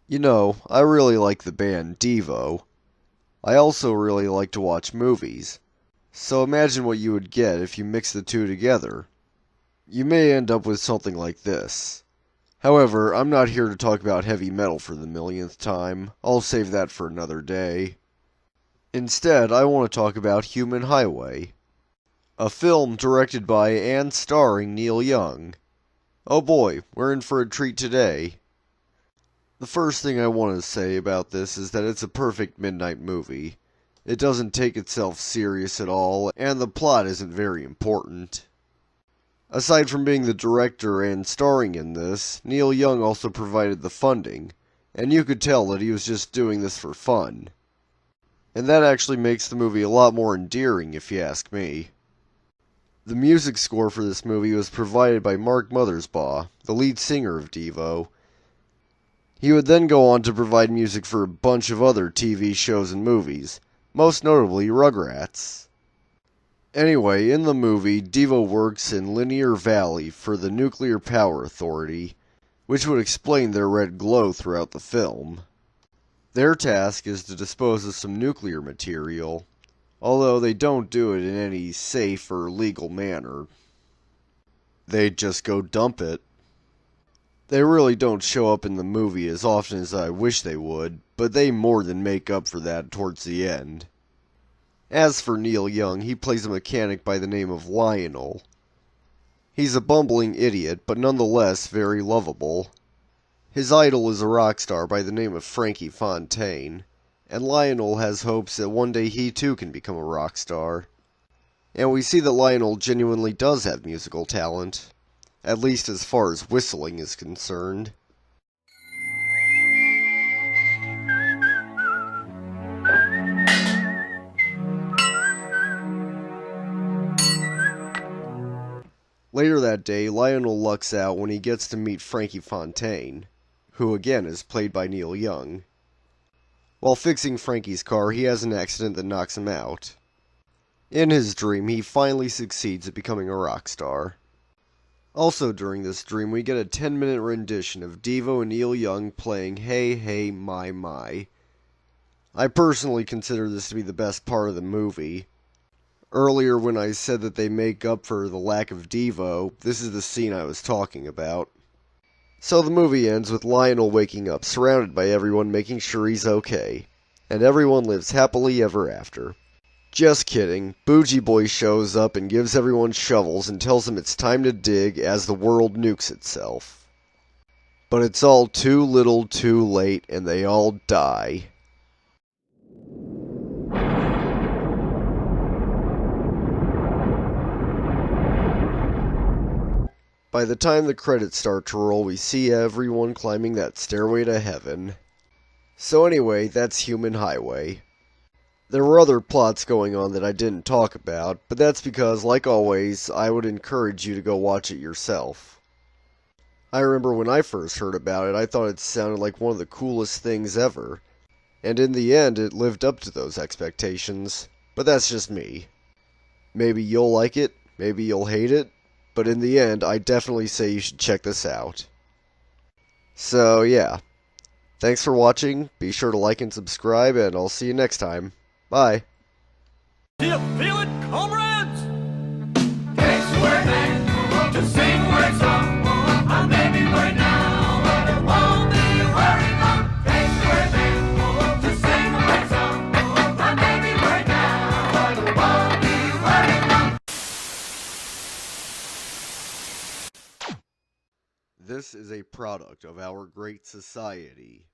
You know, I really like the band Devo. I also really like to watch movies. So imagine what you would get if you mix the two together. You may end up with something like this. However, I'm not here to talk about heavy metal for the millionth time. I'll save that for another day. Instead, I want to talk about Human Highway, a film directed by and starring Neil Young. Oh boy, we're in for a treat today. The first thing I want to say about this is that it's a perfect midnight movie. It doesn't take itself serious at all, and the plot isn't very important. Aside from being the director and starring in this, Neil Young also provided the funding, and you could tell that he was just doing this for fun. And that actually makes the movie a lot more endearing, if you ask me. The music score for this movie was provided by Mark Mothersbaugh, the lead singer of Devo. He would then go on to provide music for a bunch of other TV shows and movies, most notably Rugrats. Anyway, in the movie, Devo works in Linear Valley for the Nuclear Power Authority, which would explain their red glow throughout the film. Their task is to dispose of some nuclear material, although they don't do it in any safe or legal manner. They just go dump it. They really don't show up in the movie as often as I wish they would, but they more than make up for that towards the end. As for Neil Young, he plays a mechanic by the name of Lionel. He's a bumbling idiot, but nonetheless very lovable. His idol is a rock star by the name of Frankie Fontaine, and Lionel has hopes that one day he too can become a rock star. And we see that Lionel genuinely does have musical talent, at least as far as whistling is concerned. Later that day, Lionel lucks out when he gets to meet Frankie Fontaine, who again is played by Neil Young. While fixing Frankie's car, he has an accident that knocks him out. In his dream, he finally succeeds at becoming a rock star. Also during this dream, we get a 10-minute rendition of Devo and Neil Young playing Hey Hey My My. I personally consider this to be the best part of the movie. Earlier when I said that they make up for the lack of Devo, this is the scene I was talking about. So the movie ends with Lionel waking up, surrounded by everyone making sure he's okay. And everyone lives happily ever after. Just kidding, Bougie Boy shows up and gives everyone shovels and tells them it's time to dig as the world nukes itself. But it's all too little too late and they all die. By the time the credits start to roll, we see everyone climbing that stairway to heaven. So anyway, that's Human Highway. There were other plots going on that I didn't talk about, but that's because, like always, I would encourage you to go watch it yourself. I remember when I first heard about it, I thought it sounded like one of the coolest things ever. And in the end, it lived up to those expectations. But that's just me. Maybe you'll like it, maybe you'll hate it, but in the end, I definitely say you should check this out. So, yeah. Thanks for watching, be sure to like and subscribe, and I'll see you next time. Bye. Do you feel it, comrades? Takes a word man to sing words song. I may be worried now, but it won't be worried long. Takes a word man to sing a word song. I may be worried now, but it won't be worried long. This is a product of our great society.